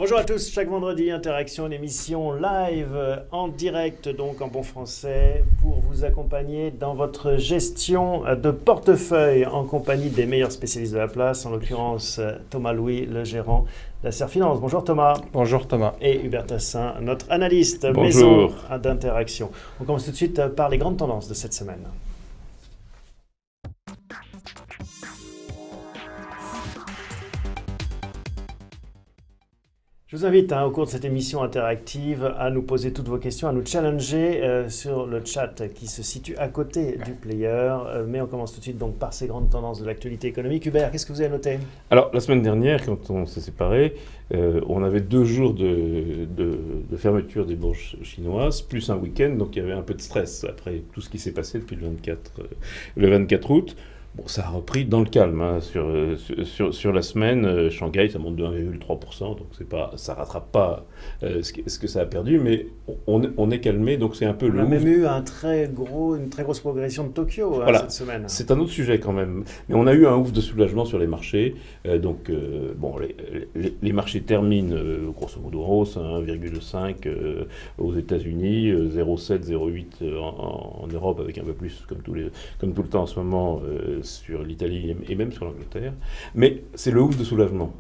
Bonjour à tous, chaque vendredi, Interaction, une émission live en direct, donc en bon français, pour vous accompagner dans votre gestion de portefeuille en compagnie des meilleurs spécialistes de la place, en l'occurrence Thomas Louis, le gérant d'Acer Finance. Bonjour Thomas. Bonjour Thomas. Et Hubert Tassin, notre analyste Bonjour. maison d'Interaction. On commence tout de suite par les grandes tendances de cette semaine. Je vous invite au cours de cette émission interactive à nous poser toutes vos questions, à nous challenger sur le chat qui se situe à côté du player. Mais on commence tout de suite donc par ces grandes tendances de l'actualité économique. Hubert, qu'est-ce que vous avez noté? Alors, la semaine dernière, quand on s'est séparés, on avait 2 jours de fermeture des bourses chinoises, plus un week-end, donc il y avait un peu de stress après tout ce qui s'est passé depuis le 24 août. Bon, ça a repris dans le calme sur la semaine. Shanghai, ça monte de 1,3%, donc ça rattrape pas ce que ça a perdu, mais on est calmé, donc c'est un peu On a même eu une très grosse progression de Tokyo voilà. Cette semaine. C'est un autre sujet quand même, mais on a eu un ouf de soulagement sur les marchés. Les marchés terminent grosso modo en hausse, 1,5 aux États-Unis, 0,7, 0,8 en Europe, avec un peu plus comme tout le temps en ce moment. Sur l'Italie et même sur l'Angleterre. Mais c'est le ouf de soulagement.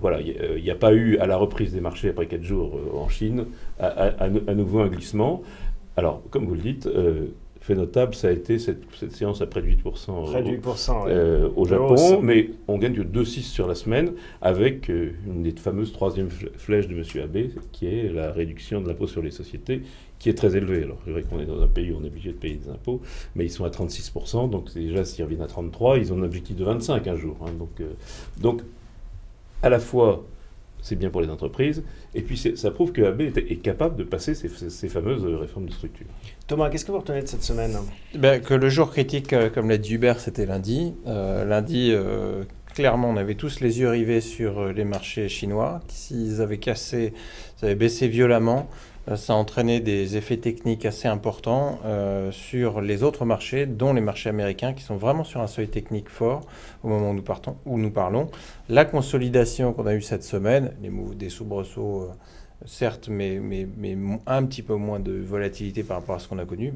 Voilà, il n'y a pas eu, à la reprise des marchés après 4 jours en Chine, à nouveau un glissement. Alors, comme vous le dites, fait notable, ça a été cette séance à près de 8%, près de 8% au Japon, mais on gagne que 2,6 sur la semaine, avec une des fameuses troisième flèches de M. Abe, qui est la réduction de l'impôt sur les sociétés, qui est très élevée. Alors c'est vrai qu'on est dans un pays où on est obligé de payer des impôts, mais ils sont à 36%, donc déjà s'ils reviennent à 33%, ils ont un objectif de 25 un jour. Donc à la fois, c'est bien pour les entreprises, et puis ça prouve que Abe est capable de passer ces fameuses réformes de structure. Thomas, qu'est-ce que vous retenez de cette semaine? Que le jour critique, comme l'a dit Hubert, c'était lundi. Clairement, on avait tous les yeux rivés sur les marchés chinois. S'ils avaient cassé, ça avait baissé violemment. Ça a entraîné des effets techniques assez importants sur les autres marchés, dont les marchés américains, qui sont vraiment sur un seuil technique fort au moment où nous parlons. La consolidation qu'on a eue cette semaine, des soubresauts, certes, mais un petit peu moins de volatilité par rapport à ce qu'on a connu,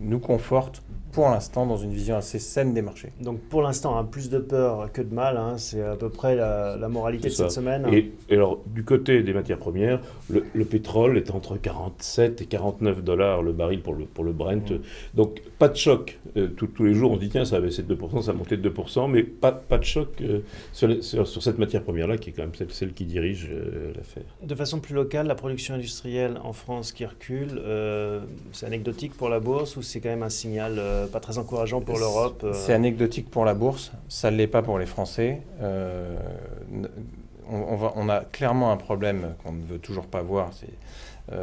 nous conforte pour l'instant dans une vision assez saine des marchés. Donc pour l'instant, plus de peur que de mal, c'est à peu près la moralité de cette semaine. Et alors du côté des matières premières, le pétrole est entre 47 et 49 $ le baril pour le Brent. Donc pas de choc. Tous les jours on dit tiens ça a baissé de 2%, ça a monté de 2%, mais pas de choc sur cette matière première-là qui est quand même celle qui dirige l'affaire. De façon plus locale, la production industrielle en France qui recule, c'est anecdotique pour la bourse ou c'est quand même un signal pas très encourageant pour l'Europe? C'est anecdotique pour la bourse, ça ne l'est pas pour les Français. On a clairement un problème qu'on ne veut toujours pas voir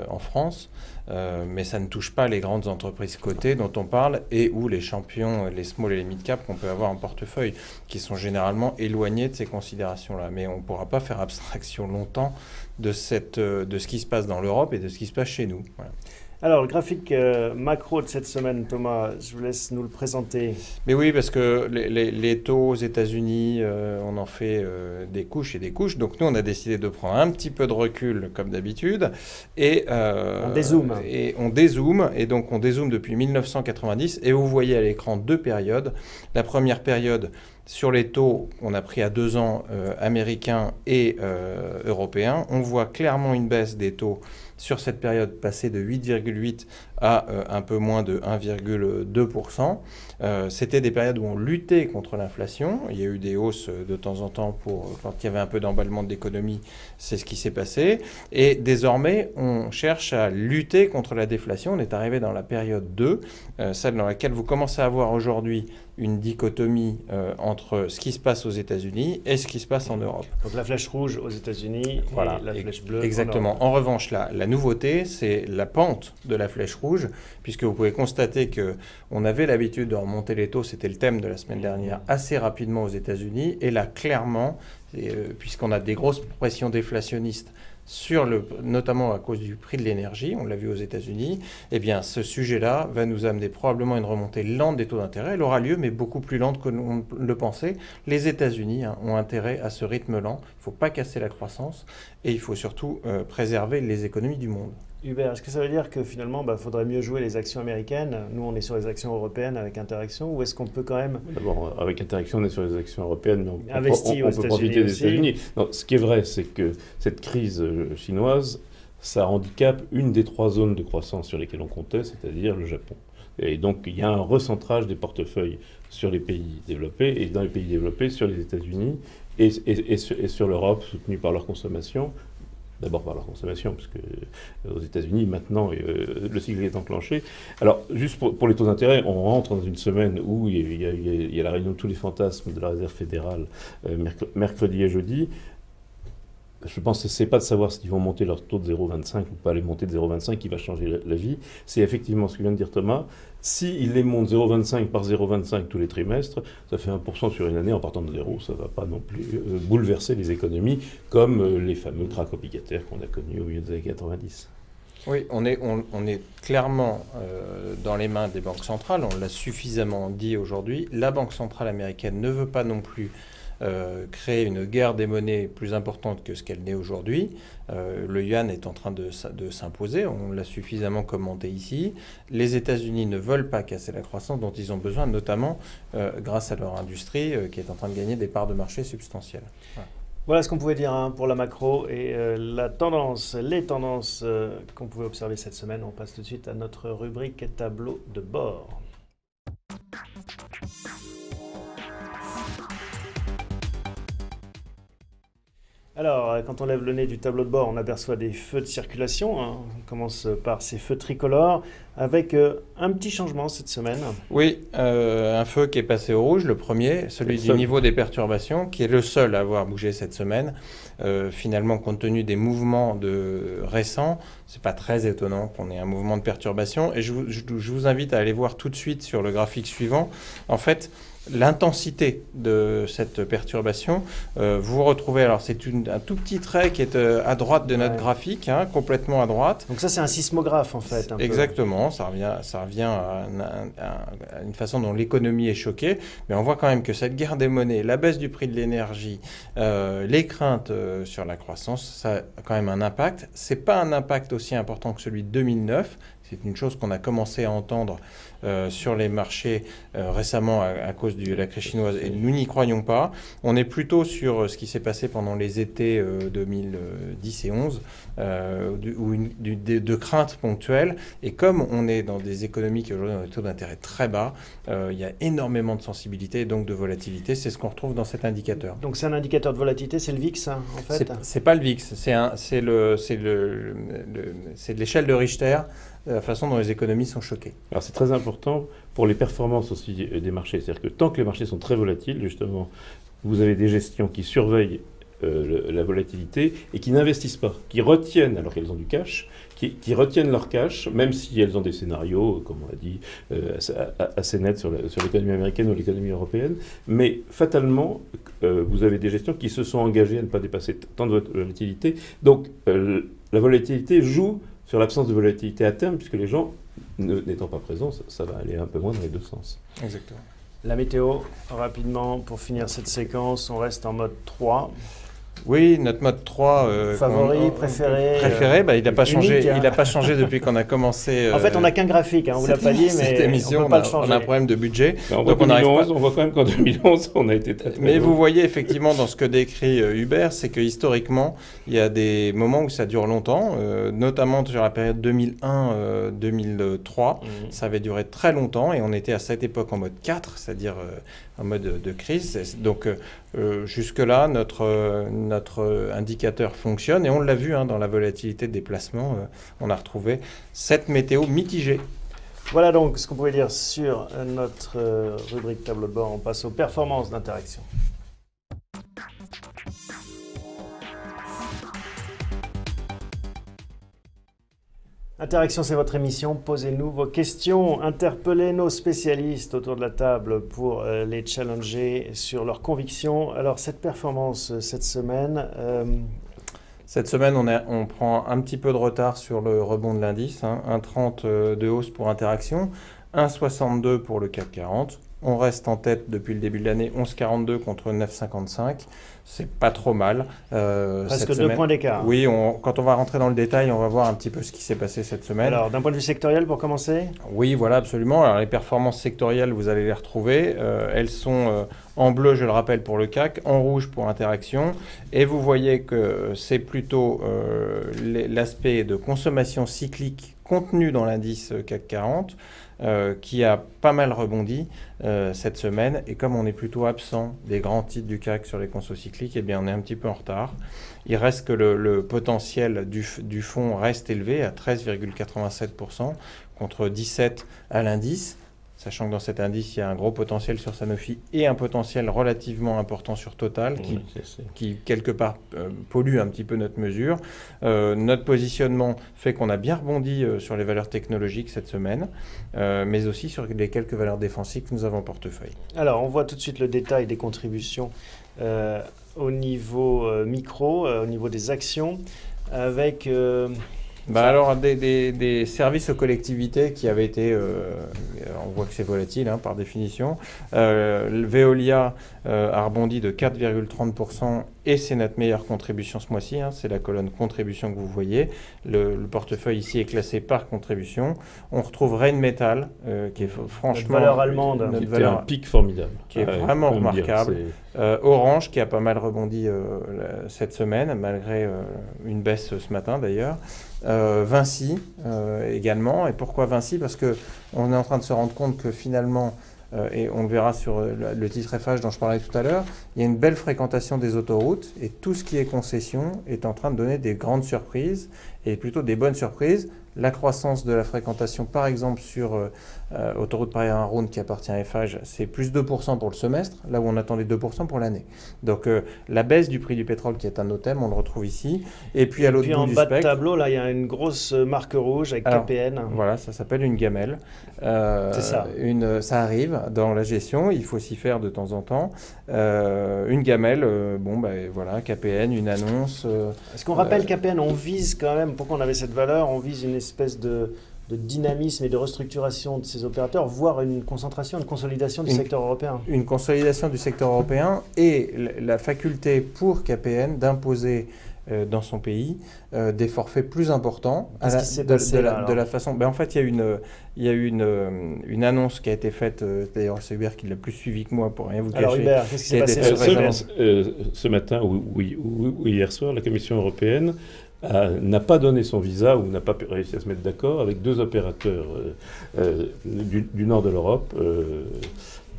en France, mais ça ne touche pas les grandes entreprises cotées dont on parle et ou les champions, les small et les mid-cap qu'on peut avoir en portefeuille, qui sont généralement éloignés de ces considérations-là. Mais on ne pourra pas faire abstraction longtemps de ce qui se passe dans l'Europe et de ce qui se passe chez nous. Voilà. Alors, le graphique macro de cette semaine, Thomas, je vous laisse nous le présenter. Mais oui, parce que les taux aux États-Unis, on en fait des couches et des couches. Donc nous, on a décidé de prendre un petit peu de recul, comme d'habitude. On dézoome. Et on dézoome. Et donc, on dézoome depuis 1990. Et vous voyez à l'écran 2 périodes. La première période sur les taux qu'on a pris à 2 ans américains et européens. On voit clairement une baisse des taux sur cette période, passée de 8,8 à un peu moins de 1,2%. C'était des périodes où on luttait contre l'inflation. Il y a eu des hausses de temps en temps quand il y avait un peu d'emballement de l'économie. C'est ce qui s'est passé. Et désormais, on cherche à lutter contre la déflation. On est arrivé dans la période 2, celle dans laquelle vous commencez à voir aujourd'hui une dichotomie entre ce qui se passe aux États-Unis et ce qui se passe en Europe. Donc la flèche rouge aux États-Unis et la flèche bleue exactement. en Europe. En revanche, la nouveauté, c'est la pente de la flèche rouge, puisque vous pouvez constater qu'on avait l'habitude de remonter les taux, c'était le thème de la semaine dernière, assez rapidement aux États-Unis. Et là, clairement, puisqu'on a des grosses pressions déflationnistes notamment à cause du prix de l'énergie, on l'a vu aux États-Unis, eh bien ce sujet-là va nous amener probablement une remontée lente des taux d'intérêt. Elle aura lieu, mais beaucoup plus lente que l'on le pensait. Les États-Unis ont intérêt à ce rythme lent. Il ne faut pas casser la croissance et il faut surtout préserver les économies du monde. Hubert, est-ce que ça veut dire que finalement, il faudrait mieux jouer les actions américaines? Nous, on est sur les actions européennes avec Interaction, ou est-ce qu'on peut quand même... D'abord, avec Interaction, on est sur les actions européennes, mais on peut profiter des aussi. États-Unis. Ce qui est vrai, c'est que cette crise chinoise, ça handicape une des 3 zones de croissance sur lesquelles on comptait, c'est-à-dire le Japon. Et donc, il y a un recentrage des portefeuilles sur les pays développés, et dans les pays développés, sur les États-Unis et sur l'Europe, soutenue par leur consommation. D'abord par leur consommation, parce que aux États-Unis, maintenant, le cycle est enclenché. Alors, juste pour les taux d'intérêt, on rentre dans une semaine où il y a la réunion de tous les fantasmes de la Réserve fédérale, mercredi et jeudi. Je pense que ce n'est pas de savoir s'ils vont monter leur taux de 0,25 ou pas les monter de 0,25 qui va changer la vie. C'est effectivement ce que vient de dire Thomas. S'ils les montent 0,25 par 0,25 tous les trimestres, ça fait 1% sur une année en partant de zéro. Ça ne va pas non plus bouleverser les économies comme les fameux cracks obligataires qu'on a connus au milieu des années 90. Oui, on est clairement dans les mains des banques centrales. On l'a suffisamment dit aujourd'hui. La Banque centrale américaine ne veut pas non plus créer une guerre des monnaies plus importante que ce qu'elle n'est aujourd'hui. Le yuan est en train de s'imposer, on l'a suffisamment commenté ici. Les États-Unis ne veulent pas casser la croissance dont ils ont besoin, notamment grâce à leur industrie qui est en train de gagner des parts de marché substantielles. Voilà ce qu'on pouvait dire pour la macro et les tendances qu'on pouvait observer cette semaine. On passe tout de suite à notre rubrique tableau de bord. Alors, quand on lève le nez du tableau de bord, on aperçoit des feux de circulation. On commence par ces feux tricolores avec un petit changement cette semaine. Oui, un feu qui est passé au rouge, le premier, celui du niveau des perturbations, qui est le seul à avoir bougé cette semaine. Finalement, compte tenu des mouvements récents, c'est pas très étonnant qu'on ait un mouvement de perturbation. Et je vous invite à aller voir tout de suite sur le graphique suivant. En fait, l'intensité de cette perturbation, vous retrouvez, alors c'est un tout petit trait qui est à droite de notre graphique, complètement à droite. Donc ça c'est un sismographe en fait. Exactement, ça revient à une façon dont l'économie est choquée, mais on voit quand même que cette guerre des monnaies, la baisse du prix de l'énergie, les craintes sur la croissance, ça a quand même un impact. C'est pas un impact aussi important que celui de 2009, c'est une chose qu'on a commencé à entendre sur les marchés récemment à cause de la crise chinoise et nous n'y croyons pas. On est plutôt sur ce qui s'est passé pendant les étés 2010 et 2011 de craintes ponctuelles. Et comme on est dans des économies qui aujourd'hui ont des taux d'intérêt très bas, il y a énormément de sensibilité et donc de volatilité. C'est ce qu'on retrouve dans cet indicateur. Donc c'est un indicateur de volatilité, c'est le VIX en fait? C'est pas le VIX, c'est l'échelle de Richter, la façon dont les économies sont choquées. Alors c'est très important pour les performances aussi des marchés. C'est-à-dire que tant que les marchés sont très volatiles, justement, vous avez des gestions qui surveillent la volatilité et qui n'investissent pas, qui retiennent, alors qu'elles ont du cash, qui retiennent leur cash, même si elles ont des scénarios, comme on l'a dit, assez nets sur l'économie américaine ou l'économie européenne. Mais fatalement, vous avez des gestions qui se sont engagées à ne pas dépasser tant de volatilité. Donc la volatilité joue sur l'absence de volatilité à terme, puisque les gens, n'étant pas présents, ça va aller un peu moins dans les deux sens. Exactement. La météo, rapidement, pour finir cette séquence, on reste en mode 3. Oui, notre mode 3... favori, préféré il n'a pas changé. Il n'a pas changé depuis qu'on a commencé... En fait, on n'a qu'un graphique, on ne vous l'a pas dit, mais cette émission, on peut pas le changer. On a un problème de budget. On voit quand même qu'en 2011, on a été très Mais vous voyez effectivement dans ce que décrit Hubert, c'est que historiquement, il y a des moments où ça dure longtemps, notamment sur la période 2001-2003. Ça avait duré très longtemps et on était à cette époque en mode 4, c'est-à-dire en mode de crise. Donc jusque-là, notre indicateur fonctionne et on l'a vu dans la volatilité de déplacement. On a retrouvé cette météo mitigée. Voilà donc ce qu'on pouvait dire sur notre rubrique tableau de bord. On passe aux performances d'Interaction. Interaction, c'est votre émission. Posez-nous vos questions. Interpellez nos spécialistes autour de la table pour les challenger sur leurs convictions. Alors, cette performance cette semaine, Cette semaine, on prend un petit peu de retard sur le rebond de l'indice, hein, 1,30 de hausse pour Interaction, 1,62 pour le CAC 40. On reste en tête depuis le début de l'année, 11,42 contre 9,55. C'est pas trop mal. Presque 2 points d'écart. Oui, quand on va rentrer dans le détail, on va voir un petit peu ce qui s'est passé cette semaine. Alors, d'un point de vue sectoriel, pour commencer? Oui, voilà, absolument. Alors, les performances sectorielles, vous allez les retrouver. Elles sont en bleu, je le rappelle, pour le CAC, en rouge pour Interaction. Et vous voyez que c'est plutôt l'aspect de consommation cyclique contenu dans l'indice CAC 40 qui a pas mal rebondi cette semaine. Et comme on est plutôt absent des grands titres du CAC sur les consos cycliques, eh bien on est un petit peu en retard. Il reste que le potentiel du fonds reste élevé à 13,87% contre 17% à l'indice. Sachant que dans cet indice, il y a un gros potentiel sur Sanofi et un potentiel relativement important sur Total, qui quelque part pollue un petit peu notre mesure. Notre positionnement fait qu'on a bien rebondi sur les valeurs technologiques cette semaine, mais aussi sur les quelques valeurs défensives que nous avons en portefeuille. Alors, on voit tout de suite le détail des contributions au niveau micro, au niveau des actions, avec... alors, des services aux collectivités qui avaient été, on voit que c'est volatile hein, par définition. Veolia a rebondi de 4,30% et c'est notre meilleure contribution ce mois-ci. Hein, c'est la colonne contribution que vous voyez. Le portefeuille ici est classé par contribution. On retrouve Rheinmetall qui est franchement... Notre valeur allemande. Notre valeur, un pic formidable. Qui est vraiment remarquable. Orange qui a pas mal rebondi cette semaine, malgré une baisse ce matin d'ailleurs. Vinci également. Et pourquoi Vinci? Parce qu'on est en train de se rendre compte que finalement, et on le verra sur le titre FH dont je parlais tout à l'heure, il y a une belle fréquentation des autoroutes et tout ce qui est concession est en train de donner des grandes surprises et plutôt des bonnes surprises. La croissance de la fréquentation, par exemple, sur autoroute Paris-Rhône qui appartient à Eiffage, c'est plus 2% pour le semestre, là où on attendait 2% pour l'année. Donc la baisse du prix du pétrole qui est un de nos thèmes, on le retrouve ici. Et puis à l'autre bout du spectre... en bas de tableau, là, il y a une grosse marque rouge avec KPN. Voilà, ça s'appelle une gamelle. C'est ça. Ça arrive dans la gestion, il faut s'y faire de temps en temps. Une gamelle, voilà, KPN, une annonce... Est-ce qu'on rappelle KPN, on vise quand même, pourquoi on avait cette valeur, on vise une espèce de dynamisme et de restructuration de ces opérateurs, voire une concentration, une consolidation du secteur européen. Une consolidation du secteur européen et la faculté pour KPN d'imposer dans son pays des forfaits plus importants de la façon... en fait, il y a eu une annonce qui a été faite, d'ailleurs c'est Hubert qui l'a plus suivi que moi pour rien vous cacher. Alors Hubert, qu'est-ce qui s'est passé ce matin ou hier soir, la Commission européenne n'a pas donné son visa ou n'a pas réussi à se mettre d'accord avec deux opérateurs du nord de l'Europe,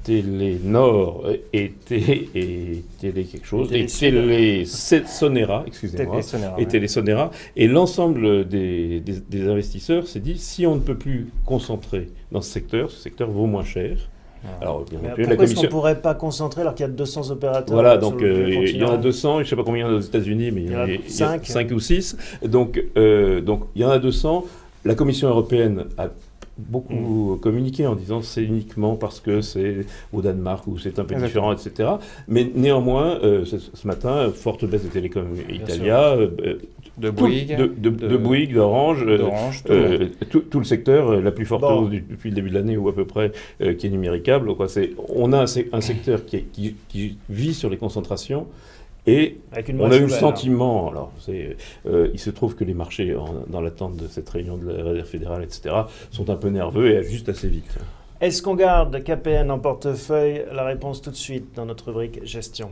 Télénor et Télé quelque chose, et Télé Sonera, excusez-moi, et Télé Sonera. Et l'ensemble des investisseurs s'est dit, si on ne peut plus concentrer dans ce secteur vaut moins cher. Alors, pourquoi est-ce qu'on ne pourrait pas concentrer alors qu'il y a 200 opérateurs? Voilà, donc il y en a 200, je ne sais pas combien aux États-Unis, mais il y en a 5 ou 6. Donc il y en a 200. La Commission européenne a beaucoup communiqué en disant c'est uniquement parce que c'est au Danemark ou c'est un peu différent, etc. Mais néanmoins, ce matin, forte baisse de Télécom Italia, de Bouygues, d'Orange, tout le secteur, la plus forte hausse depuis le début de l'année ou à peu près, qui est numéricable. On a un secteur qui vit sur les concentrations. Et on a eu le sentiment, alors il se trouve que les marchés, dans l'attente de cette réunion de la Réserve fédérale, etc., sont un peu nerveux et ajustent assez vite. Est-ce qu'on garde KPN en portefeuille? La réponse tout de suite dans notre rubrique gestion.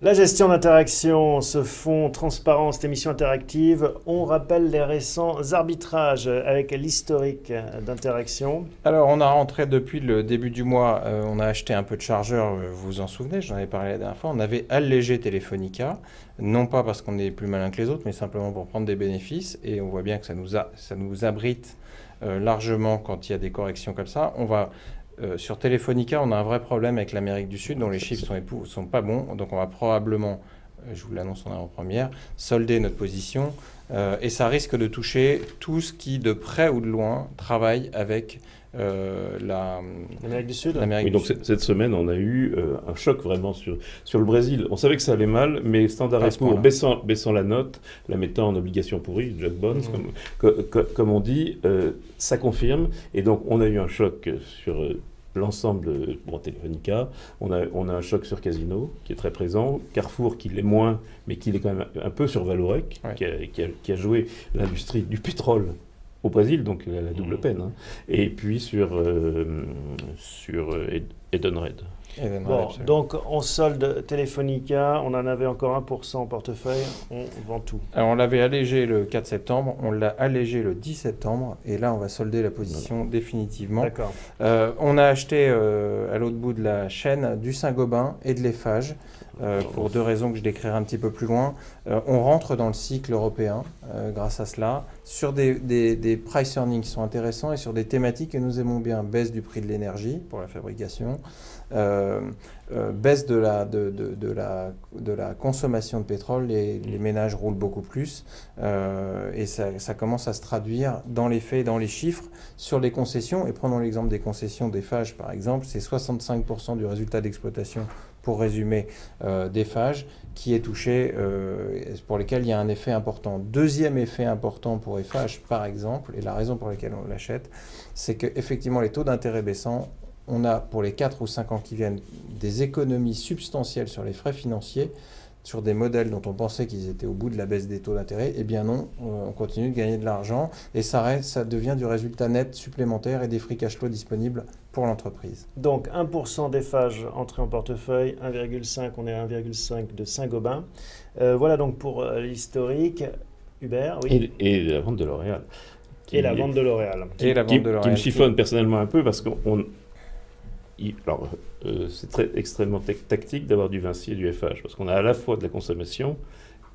La gestion d'Interaction, ce fonds transparent, cette émission interactive, on rappelle les récents arbitrages avec l'historique d'Interaction. Alors on a rentré depuis le début du mois, on a acheté un peu de chargeurs, vous vous en souvenez, j'en avais parlé la dernière fois, on avait allégé Telefonica, non pas parce qu'on est plus malin que les autres, mais simplement pour prendre des bénéfices, et on voit bien que ça nous abrite largement quand il y a des corrections comme ça. Sur Telefonica, on a un vrai problème avec l'Amérique du Sud, dont les chiffres sont pas bons. Donc on va probablement, je vous l'annonce en avant-première, solder notre position. Et ça risque de toucher tout ce qui, de près ou de loin, travaille avec l'Amérique du Sud. Oui, donc cette semaine, on a eu un choc vraiment sur le Brésil. On savait que ça allait mal, mais Standard & Poor's, baissant la note, la mettant en obligation pourrie, junk bonds, comme on dit, ça confirme. Et donc, on a eu un choc sur l'ensemble de Telefónica. On a un choc sur Casino, qui est très présent. Carrefour, qui l'est moins, mais qui l'est quand même un peu sur Vallourec, qui a joué l'industrie du pétrole au Brésil, donc la double peine. Hein. Et puis sur Edenred. Bon, donc on solde Telefónica, on en avait encore 1% en portefeuille, on vend tout. Alors on l'avait allégé le 4 septembre, on l'a allégé le 10 septembre, et là on va solder la position définitivement. D'accord. On a acheté à l'autre bout de la chaîne du Saint-Gobain et de l'Eiffage, pour deux raisons que je décrirai un petit peu plus loin. On rentre dans le cycle européen grâce à cela, sur des price earnings qui sont intéressants et sur des thématiques que nous aimons bien. Baisse du prix de l'énergie pour la fabrication, baisse de la consommation de pétrole, les ménages roulent beaucoup plus et ça commence à se traduire dans les faits, dans les chiffres, sur les concessions. Et prenons l'exemple des concessions d'Eiffage par exemple, c'est 65% du résultat d'exploitation, pour résumer, d'Eiffage qui est touché, pour lesquels il y a un effet important. Deuxième effet important pour Eiffage par exemple, et la raison pour laquelle on l'achète, c'est qu'effectivement les taux d'intérêt baissant, on a pour les 4 ou 5 ans qui viennent des économies substantielles sur les frais financiers, sur des modèles dont on pensait qu'ils étaient au bout de la baisse des taux d'intérêt. Eh bien non, on continue de gagner de l'argent et ça devient du résultat net supplémentaire et des free cash flow disponibles pour l'entreprise. Donc 1% d'Eiffage entré en portefeuille, 1,5, on est à 1,5 de Saint-Gobain. Voilà donc pour l'historique. Hubert, oui. Et la vente de L'Oréal. Et la vente de L'Oréal. Qui me chiffonne personnellement un peu parce qu'on... c'est extrêmement tactique d'avoir du Vinci et du Eiffage, parce qu'on a à la fois de la consommation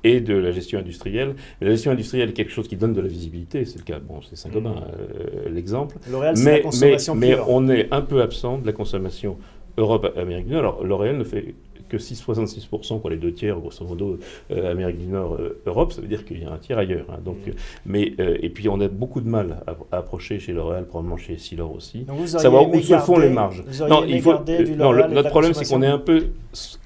et de la gestion industrielle. Mais la gestion industrielle est quelque chose qui donne de la visibilité, c'est le cas, c'est Saint-Gobain l'exemple. L'Oréal, c'est la consommation pure. Mais on est un peu absent de la consommation Europe-Amérique du Nord. Alors L'Oréal ne fait que 66% pour les 2 tiers, grosso modo, Amérique du Nord, Europe, ça veut dire qu'il y a un tiers ailleurs. Hein, donc, et puis on a beaucoup de mal à approcher chez L'Oréal, probablement chez Essilor aussi, savoir où se font les marges. Notre problème, c'est qu'on est un peu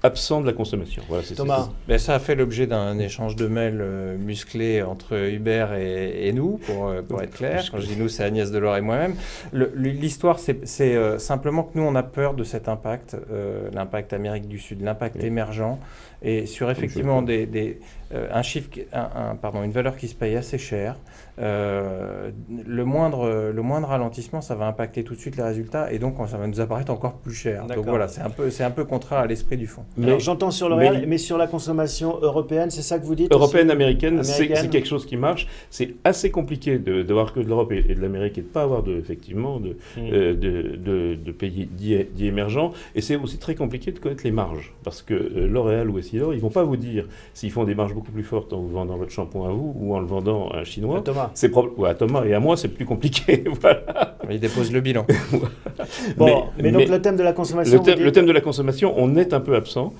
absent de la consommation. Voilà, Thomas, ça a fait l'objet d'un échange de mails musclé entre Hubert et nous, pour être clair. Quand je dis nous, c'est Agnès Delors et moi-même. L'histoire, c'est simplement que nous, on a peur de cet impact, l'impact Amérique du Sud, l'impact émergent, et sur effectivement une valeur qui se paye assez cher. Le moindre ralentissement, ça va impacter tout de suite les résultats, et donc ça va nous apparaître encore plus cher. Donc voilà, c'est un peu contraire à l'esprit du fonds. Alors j'entends sur L'Oréal, mais sur la consommation européenne, c'est ça que vous dites? Européenne, américaine, c'est quelque chose qui marche. C'est assez compliqué de voir que de l'Europe et de l'Amérique et de ne pas avoir effectivement de pays dits émergents. Et c'est aussi très compliqué de connaître les marges, parce que L'Oréal ou Essilor, ils ne vont pas vous dire s'ils font des marges beaucoup plus fortes en vous vendant votre shampoing à vous ou en le vendant à un Chinois. À Thomas et à moi, c'est plus compliqué. Voilà. Il dépose le bilan. mais donc le thème de la consommation... Le thème de la consommation, on est un peu absent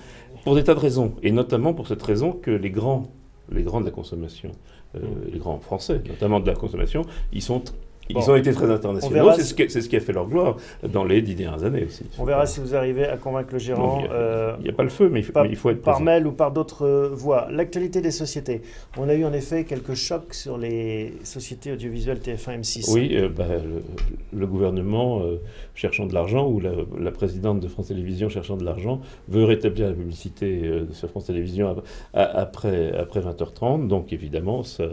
pour des tas de raisons. Et notamment pour cette raison que les grands de la consommation, les grands français, notamment de la consommation, ils ont été très internationaux, c'est ce qui a fait leur gloire dans les 10 dernières années aussi. On verra si vous arrivez à convaincre le gérant. Il n'y a pas le feu, mais il faut être par mail ou par d'autres voies. L'actualité des sociétés. On a eu en effet quelques chocs sur les sociétés audiovisuelles TF1, M6. Oui, le gouvernement cherchant de l'argent, ou la présidente de France Télévisions cherchant de l'argent, veut rétablir la publicité sur France Télévisions après 20h30. Donc évidemment, ça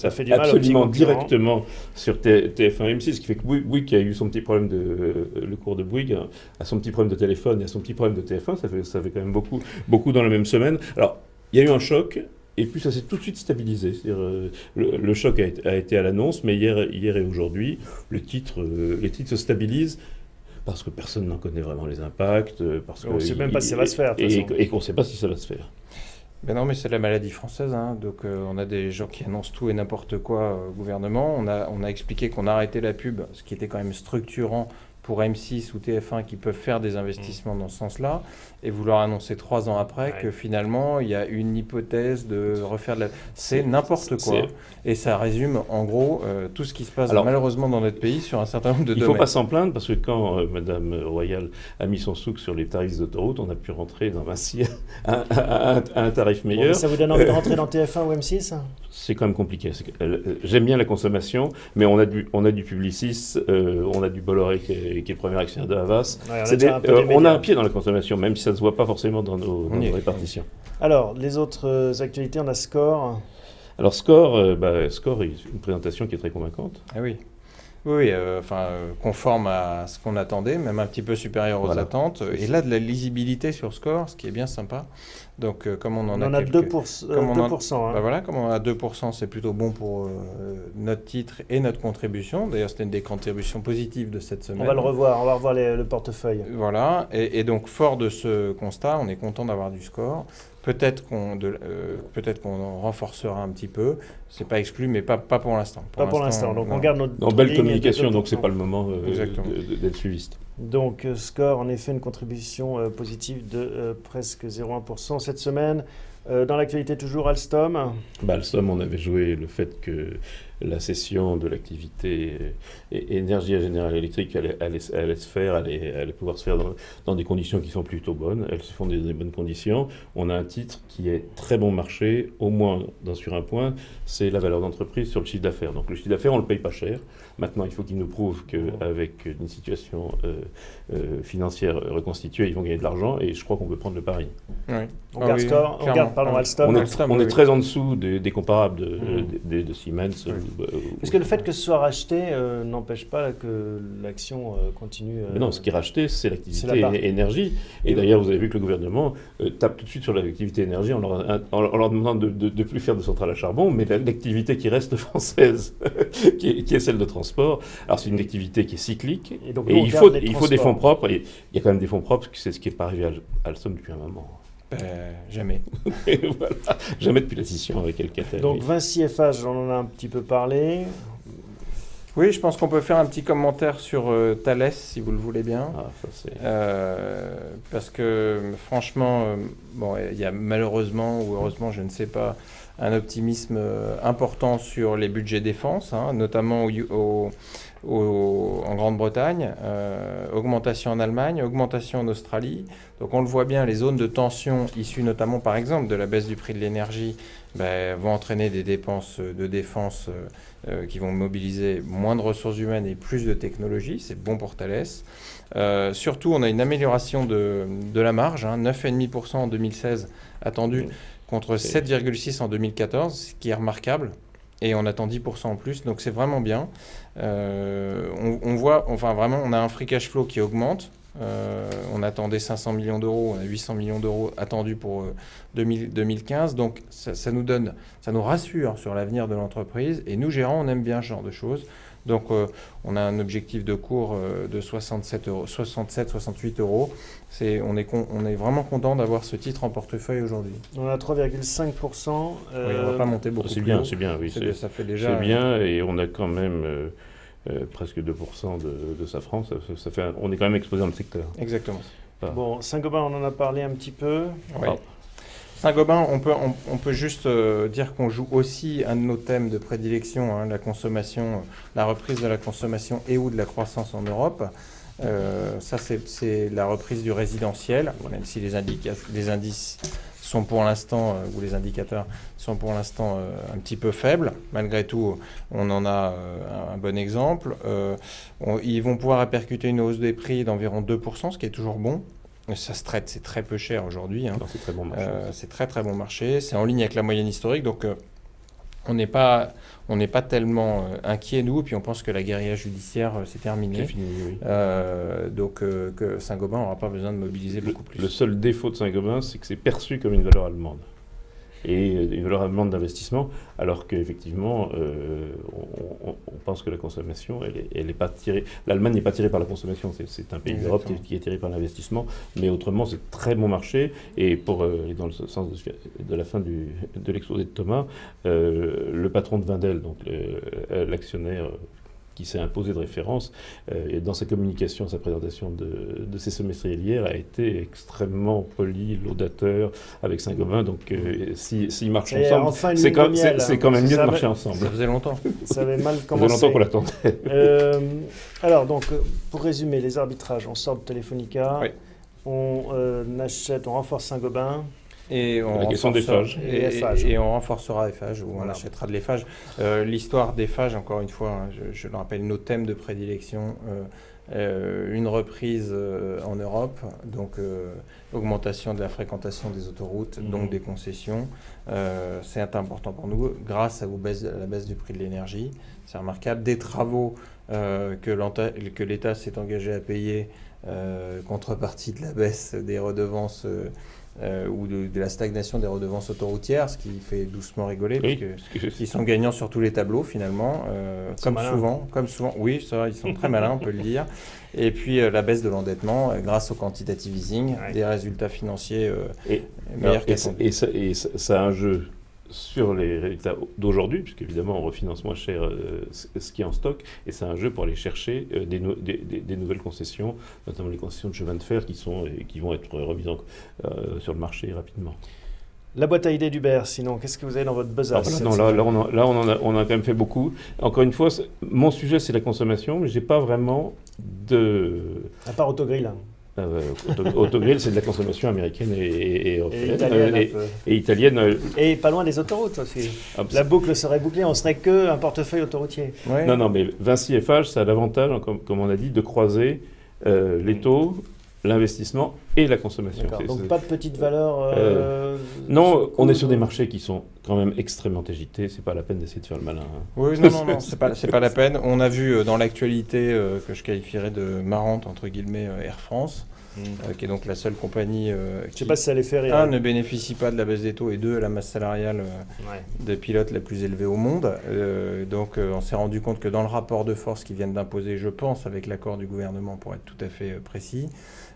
fait du mal absolument directement sur TF1 M6, ce qui fait que Bouygues a eu son petit problème le cours de Bouygues a son petit problème de téléphone et a son petit problème de TF1, ça fait quand même beaucoup dans la même semaine. Alors, il y a eu un choc, et puis ça s'est tout de suite stabilisé. Le choc a été à l'annonce, mais hier et aujourd'hui, les titres se stabilisent, parce que personne n'en connaît vraiment les impacts, parce on ne sait même pas si ça va se faire. Et qu'on ne sait pas si ça va se faire. Ben non, mais c'est la maladie française, hein. Donc on a des gens qui annoncent tout et n'importe quoi au gouvernement. On a expliqué qu'on arrêtait la pub, ce qui était quand même structurant pour M6 ou TF1 qui peuvent faire des investissements dans ce sens-là, et vous leur annoncez 3 ans après que finalement, il y a une hypothèse de refaire de la... C'est n'importe quoi. Et ça résume, en gros, tout ce qui se passe malheureusement dans notre pays sur un certain nombre de domaines. Il ne faut pas s'en plaindre, parce que quand Madame Royal a mis son souk sur les tarifs d'autoroute, on a pu rentrer dans Vinci à un tarif meilleur. Bon, ça vous donne envie de rentrer dans TF1 ou M6 ? C'est quand même compliqué. J'aime bien la consommation, mais on a du Publicis, on a du Bolloré qui est le premier actionnaire de Havas. On a un pied dans la consommation, même si ça ne se voit pas forcément dans nos répartitions. Alors, les autres actualités, on a Score. Alors Score, Score, une présentation qui est très convaincante. Ah oui. Oui, conforme à ce qu'on attendait, même un petit peu supérieur aux attentes. Et là, de la lisibilité sur Score, ce qui est bien sympa. Donc, comme on en a 2%. Comme on a 2%, c'est plutôt bon pour notre titre et notre contribution. D'ailleurs, c'était une des contributions positives de cette semaine. On va le revoir, on va revoir le portefeuille. Voilà, et donc, fort de ce constat, on est content d'avoir du Score. Peut-être qu'on renforcera un petit peu. C'est pas exclu, mais pas pour l'instant. Pas pour l'instant. Donc on garde notre belle communication, donc c'est pas le moment d'être suiviste. Donc Score, en effet, une contribution positive de presque 0,1% cette semaine. Dans l'actualité toujours, Alstom. Alstom, on avait joué le fait que la cession de l'activité énergie à General Electric allait pouvoir se faire dans des conditions qui sont plutôt bonnes. Elles se font dans des bonnes conditions. On a un titre qui est très bon marché, au moins sur un point, c'est la valeur d'entreprise sur le chiffre d'affaires. Donc le chiffre d'affaires, on ne le paye pas cher. Maintenant, il faut qu'ils nous prouvent qu'avec une situation financière reconstituée, ils vont gagner de l'argent, et je crois qu'on peut prendre le pari. Oui. On garde Score, Alstom. On est très en dessous des comparables de Siemens. Parce que le fait que ce soit racheté n'empêche pas que l'action continue. Mais non, ce qui est racheté, c'est l'activité énergie. Et d'ailleurs, vous avez vu que le gouvernement tape tout de suite sur l'activité énergie en leur demandant de ne plus faire de centrales à charbon, mais l'activité qui reste française, qui est celle de transport. Alors c'est une activité qui est cyclique, et il faut des fonds propres. Et il y a quand même des fonds propres, c'est ce qui n'est pas arrivé à Alstom depuis un moment. Jamais. Voilà. Jamais depuis la scission avec Alcatel. Donc Vinci FH, on en a un petit peu parlé. Oui, je pense qu'on peut faire un petit commentaire sur Thales, si vous le voulez bien. Parce que franchement, il y a malheureusement ou heureusement, je ne sais pas, un optimisme important sur les budgets défense, notamment en Grande-Bretagne, augmentation en Allemagne, augmentation en Australie. Donc on le voit bien, les zones de tension issues notamment par exemple de la baisse du prix de l'énergie vont entraîner des dépenses de défense qui vont mobiliser moins de ressources humaines et plus de technologie. C'est bon pour Thales. Surtout, on a une amélioration de la marge, 9,5% en 2016 attendu contre 7,6% en 2014, ce qui est remarquable. Et on attend 10% en plus, donc c'est vraiment bien. On voit, vraiment, on a un free cash flow qui augmente. On attendait 500 millions d'euros, on a 800 millions d'euros attendus pour 2015. Donc ça nous rassure sur l'avenir de l'entreprise. Et nous, gérants, on aime bien ce genre de choses. Donc on a un objectif de cours de 67-68 euros. On est vraiment content d'avoir ce titre en portefeuille aujourd'hui. On a 3,5%. Oui, on ne va pas monter beaucoup plus haut. C'est bien, oui. Ça fait déjà... C'est bien, et on a quand même presque 2% de Safran. On est quand même exposé dans le secteur. Exactement. Bon, Saint-Gobain, on en a parlé un petit peu. Oui. Saint-Gobain, on peut juste dire qu'on joue aussi un de nos thèmes de prédilection, la consommation, la reprise de la consommation et ou de la croissance en Europe. Ça, c'est la reprise du résidentiel, même si les indices sont pour l'instant, ou les indicateurs sont pour l'instant un petit peu faibles. Malgré tout, on en a un bon exemple. Ils vont pouvoir répercuter une hausse des prix d'environ 2%, ce qui est toujours bon. Ça se traite, c'est très peu cher aujourd'hui. C'est très bon marché. C'est très très bon marché. C'est en ligne avec la moyenne historique, donc on n'est pas tellement inquiet nous. Et puis on pense que la guérilla judiciaire c'est terminé. C'est fini, oui. Donc que Saint-Gobain n'aura pas besoin de mobiliser beaucoup plus. Le seul défaut de Saint-Gobain, c'est que c'est perçu comme une valeur allemande. Et une valeur allemande d'investissement, alors qu'effectivement, on pense que la consommation, elle est pas tirée. L'Allemagne n'est pas tirée par la consommation, c'est un pays d'Europe qui est tiré par l'investissement, mais autrement, c'est très bon marché. Et dans le sens de la fin de l'exposé de Thomas, le patron de Wendel, donc l'actionnaire qui s'est imposé de référence. Et dans sa communication, sa présentation de ces semestriels hier a été extrêmement poli, laudateur avec Saint-Gobain. Donc s'ils marchent ensemble, enfin c'est quand même mieux de marcher ensemble. Ça faisait longtemps. Ça avait mal Ça commencé. faisait longtemps qu'on l'attendait. Alors donc, pour résumer, les arbitrages, on sort de Telefonica, Oui. on renforce Saint-Gobain. Et on La question des phages. Et on renforcera Eiffage, ou on Voilà. achètera de l'Eiffage. L'histoire d'Eiffage, encore une fois, hein, je le rappelle, nos thèmes de prédilection, une reprise en Europe, donc augmentation de la fréquentation des autoroutes, donc des concessions. C'est important pour nous, grâce à la baisse du prix de l'énergie. C'est remarquable. Des travaux que l'État s'est engagé à payer, contrepartie de la baisse des redevances ou de la stagnation des redevances autoroutières, ce qui fait doucement rigoler, Oui, parce qu'ils sont gagnants sur tous les tableaux finalement, comme souvent. Oui, ça, ils sont très malins, on peut le dire. Et puis la baisse de l'endettement grâce au quantitative easing, des résultats financiers meilleurs qu'attendus. Et ça a un jeu sur les résultats d'aujourd'hui, puisqu'évidemment on refinance moins cher ce qui est en stock, et c'est un jeu pour aller chercher des nouvelles concessions, notamment les concessions de chemin de fer qui vont être remises sur le marché rapidement. La boîte à idées d'Hubert, sinon, qu'est-ce que vous avez dans votre besace? On a quand même fait beaucoup. Encore une fois, mon sujet c'est la consommation, mais j'ai pas vraiment de... À part Autogrill. Hein. Autogrill, c'est de la consommation américaine et européenne. Et italienne. Et pas loin des autoroutes aussi. La boucle serait bouclée, on serait qu'un portefeuille autoroutier. Ouais. Non, mais Vinci Eiffage, ça a l'avantage, comme on a dit, de croiser les taux, l'investissement et la consommation. Donc pas de petite valeur. Non, on est sur des marchés qui sont quand même extrêmement agités. C'est pas la peine d'essayer de faire le malin. Hein. Oui, non, c'est pas la peine. On a vu dans l'actualité que je qualifierais de marrante entre guillemets Air France, qui est donc la seule compagnie je sais pas si ça les fait rire. ne bénéficie pas de la baisse des taux et deux, la masse salariale des pilotes la plus élevée au monde. Donc on s'est rendu compte que dans le rapport de force qu'ils viennent d'imposer, je pense, avec l'accord du gouvernement pour être tout à fait précis,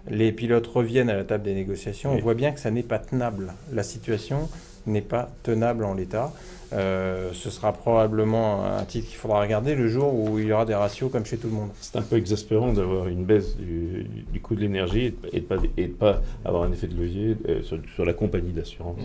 les pilotes reviennent à la table des négociations. On voit bien que ça n'est pas tenable. La situation n'est pas tenable en l'état. Ce sera probablement un titre qu'il faudra regarder le jour où il y aura des ratios comme chez tout le monde. C'est un peu exaspérant d'avoir une baisse du coût de l'énergie et de pas avoir un effet de levier sur la compagnie d'aviation.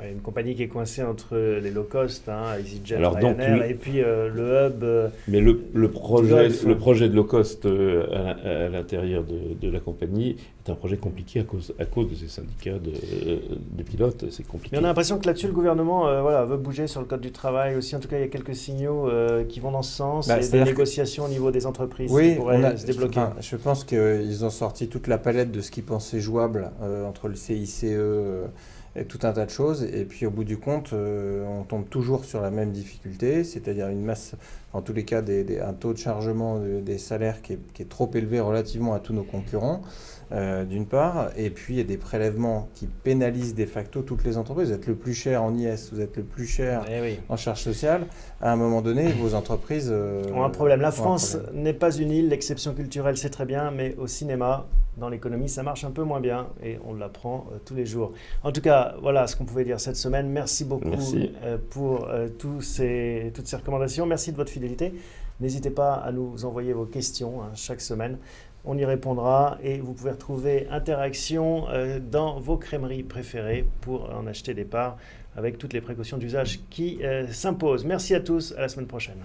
Une compagnie qui est coincée entre les low cost, EasyJet, Alors, Ryanair, et puis le hub. Mais le projet de low cost à l'intérieur de la compagnie est un projet compliqué à cause de ces syndicats de pilotes. C'est compliqué. Mais on a l'impression que là-dessus, le gouvernement veut bouger sur le code du travail aussi. En tout cas, il y a quelques signaux qui vont dans ce sens. Et des négociations au niveau des entreprises qui pourraient se débloquer. Je pense qu'ils ont sorti toute la palette de ce qu'ils pensaient jouable entre le CICE et tout un tas de choses. Et puis, au bout du compte, on tombe toujours sur la même difficulté, c'est-à-dire une masse, en tous les cas, un taux de chargement des salaires qui est trop élevé relativement à tous nos concurrents. D'une part, et puis il y a des prélèvements qui pénalisent de facto toutes les entreprises. Vous êtes le plus cher en IS, vous êtes le plus cher en charges sociales. À un moment donné, vos entreprises ont un problème. La France n'est pas une île, l'exception culturelle c'est très bien, mais au cinéma, dans l'économie, ça marche un peu moins bien et on l'apprend tous les jours. En tout cas, voilà ce qu'on pouvait dire cette semaine. Merci beaucoup pour toutes ces recommandations. Merci de votre fidélité. N'hésitez pas à nous envoyer vos questions chaque semaine. On y répondra et vous pouvez retrouver Interaction dans vos crèmeries préférées pour en acheter des parts avec toutes les précautions d'usage qui s'imposent. Merci à tous, à la semaine prochaine.